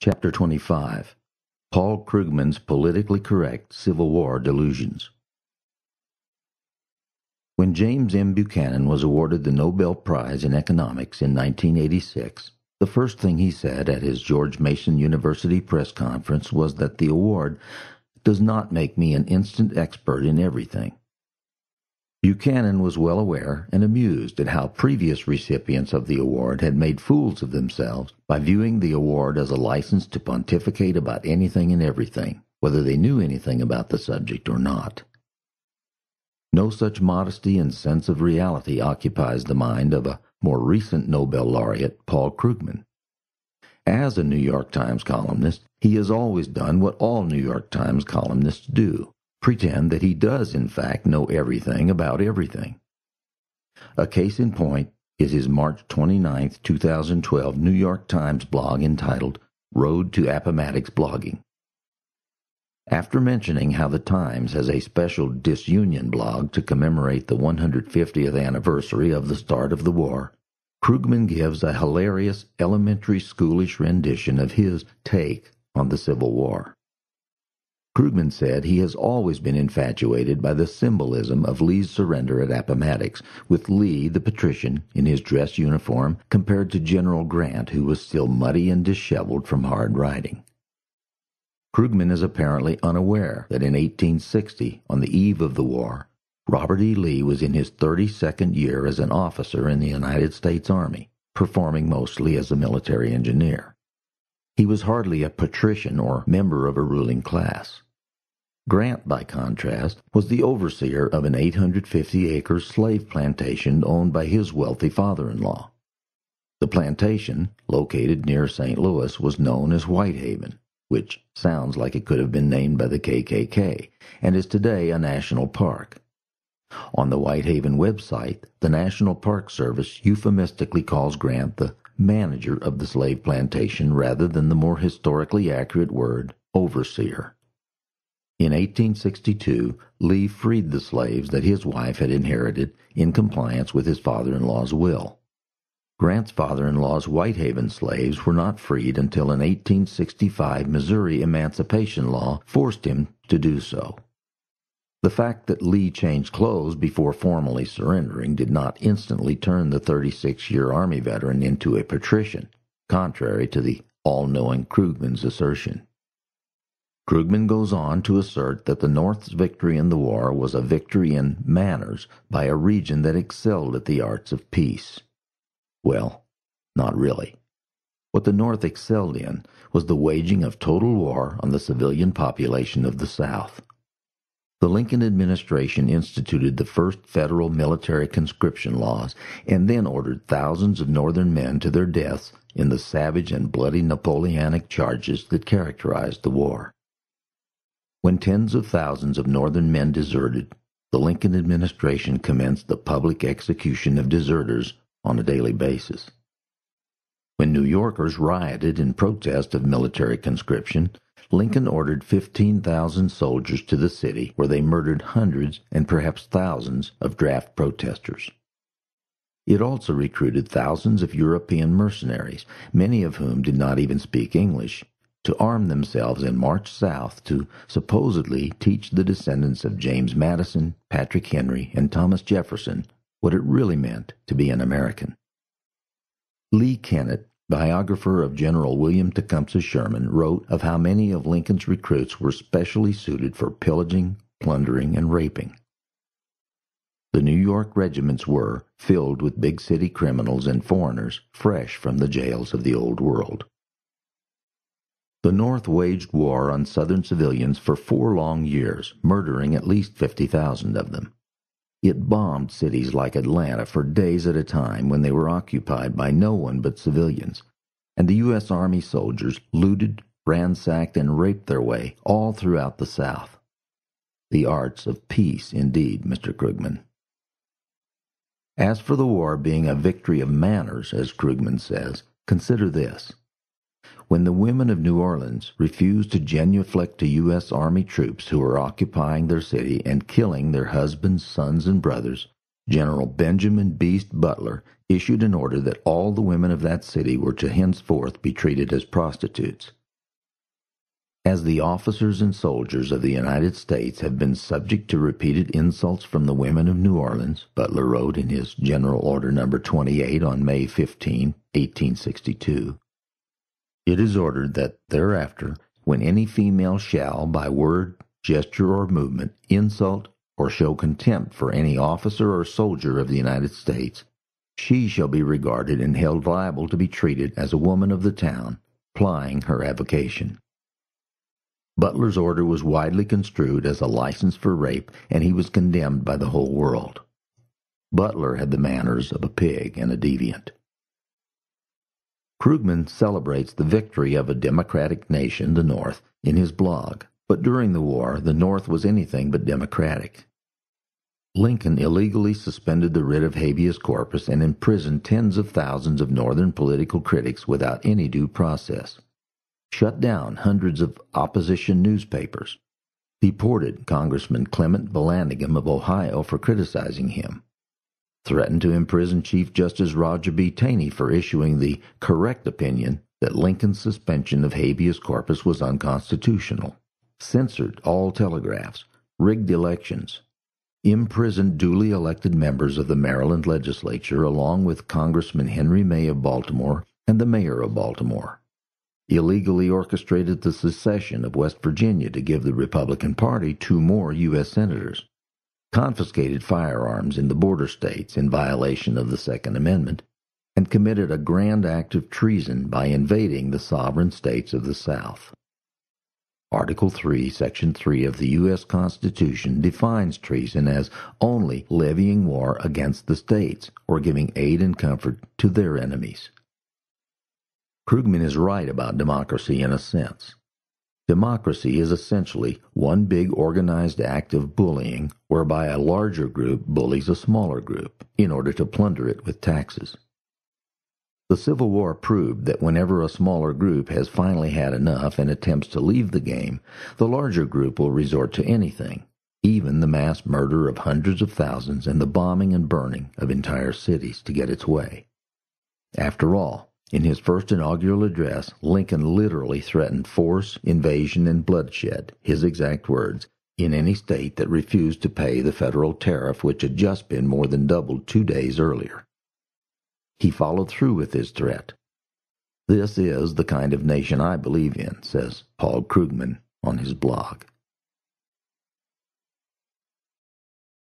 Chapter 25. Paul Krugman's Politically Correct Civil War Delusions. When James M. Buchanan was awarded the Nobel Prize in Economics in 1986, the first thing he said at his George Mason University press conference was that the award does not make me an instant expert in everything. Buchanan was well aware and amused at how previous recipients of the award had made fools of themselves by viewing the award as a license to pontificate about anything and everything, whether they knew anything about the subject or not. No such modesty and sense of reality occupies the mind of a more recent Nobel laureate, Paul Krugman. As a New York Times columnist, he has always done what all New York Times columnists do: pretend that he does in fact know everything about everything. A case in point is his March 29, 2012 New York Times blog entitled Road to Appomattox Blogging. After mentioning how the Times has a special disunion blog to commemorate the 150th anniversary of the start of the war, Krugman gives a hilarious elementary schoolish rendition of his take on the Civil War. Krugman said he has always been infatuated by the symbolism of Lee's surrender at Appomattox, with Lee, the patrician, in his dress uniform, compared to General Grant, who was still muddy and disheveled from hard riding. Krugman is apparently unaware that in 1860, on the eve of the war, Robert E. Lee was in his 32nd year as an officer in the United States Army, performing mostly as a military engineer. He was hardly a patrician or member of a ruling class. Grant, by contrast, was the overseer of an 850-acre slave plantation owned by his wealthy father-in-law. The plantation, located near St. Louis, was known as Whitehaven, which sounds like it could have been named by the KKK, and is today a national park. On the Whitehaven website, the National Park Service euphemistically calls Grant the manager of the slave plantation rather than the more historically accurate word, overseer. In 1862, Lee freed the slaves that his wife had inherited in compliance with his father-in-law's will. Grant's father-in-law's Whitehaven slaves were not freed until an 1865 Missouri emancipation law forced him to do so. The fact that Lee changed clothes before formally surrendering did not instantly turn the 36-year Army veteran into a patrician, contrary to the all-knowing Krugman's assertion. Krugman goes on to assert that the North's victory in the war was a victory in manners by a region that excelled at the arts of peace. Well, not really. What the North excelled in was the waging of total war on the civilian population of the South. The Lincoln administration instituted the first federal military conscription laws and then ordered thousands of Northern men to their deaths in the savage and bloody Napoleonic charges that characterized the war. When tens of thousands of Northern men deserted, the Lincoln administration commenced the public execution of deserters on a daily basis. When New Yorkers rioted in protest of military conscription, Lincoln ordered 15,000 soldiers to the city, where they murdered hundreds and perhaps thousands of draft protesters. It also recruited thousands of European mercenaries, many of whom did not even speak English, to arm themselves and march south to supposedly teach the descendants of James Madison, Patrick Henry, and Thomas Jefferson what it really meant to be an American. Lee Kennett, biographer of General William Tecumseh Sherman, wrote of how many of Lincoln's recruits were specially suited for pillaging, plundering, and raping. The New York regiments were filled with big city criminals and foreigners fresh from the jails of the Old World. The North waged war on Southern civilians for 4 long years, murdering at least 50,000 of them. It bombed cities like Atlanta for days at a time when they were occupied by no one but civilians, and the U.S. Army soldiers looted, ransacked, and raped their way all throughout the South. The arts of peace, indeed, Mr. Krugman. As for the war being a victory of manners, as Krugman says, consider this. When the women of New Orleans refused to genuflect to U.S. Army troops who were occupying their city and killing their husbands, sons, and brothers, General Benjamin Beast Butler issued an order that all the women of that city were to henceforth be treated as prostitutes, As the officers and soldiers of the United States have been subject to repeated insults from the women of New Orleans, Butler wrote in his General Order No. 28 on May 15, 1862, it is ordered that thereafter, when any female shall, by word, gesture, or movement, insult or show contempt for any officer or soldier of the United States, she shall be regarded and held liable to be treated as a woman of the town, plying her avocation. Butler's order was widely construed as a license for rape, and he was condemned by the whole world. Butler had the manners of a pig and a deviant. Krugman celebrates the victory of a democratic nation, the North, in his blog, but during the war, the North was anything but democratic. Lincoln illegally suspended the writ of habeas corpus and imprisoned tens of thousands of Northern political critics without any due process, shut down hundreds of opposition newspapers, deported Congressman Clement Vallandigham of Ohio for criticizing him, threatened to imprison Chief Justice Roger B. Taney for issuing the correct opinion that Lincoln's suspension of habeas corpus was unconstitutional, censored all telegraphs, rigged elections, imprisoned duly elected members of the Maryland legislature along with Congressman Henry May of Baltimore and the mayor of Baltimore, illegally orchestrated the secession of West Virginia to give the Republican Party 2 more U.S. senators, confiscated firearms in the border states in violation of the Second Amendment, and committed a grand act of treason by invading the sovereign states of the South. Article 3, Section 3 of the U.S. Constitution defines treason as only levying war against the states or giving aid and comfort to their enemies. Krugman is right about democracy in a sense. Democracy is essentially one big organized act of bullying whereby a larger group bullies a smaller group in order to plunder it with taxes. The Civil War proved that whenever a smaller group has finally had enough and attempts to leave the game, the larger group will resort to anything, even the mass murder of hundreds of thousands and the bombing and burning of entire cities to get its way. After all, in his first inaugural address, Lincoln literally threatened force, invasion, and bloodshed, his exact words, in any state that refused to pay the federal tariff which had just been more than doubled 2 days earlier. He followed through with his threat. This is the kind of nation I believe in, says Paul Krugman on his blog.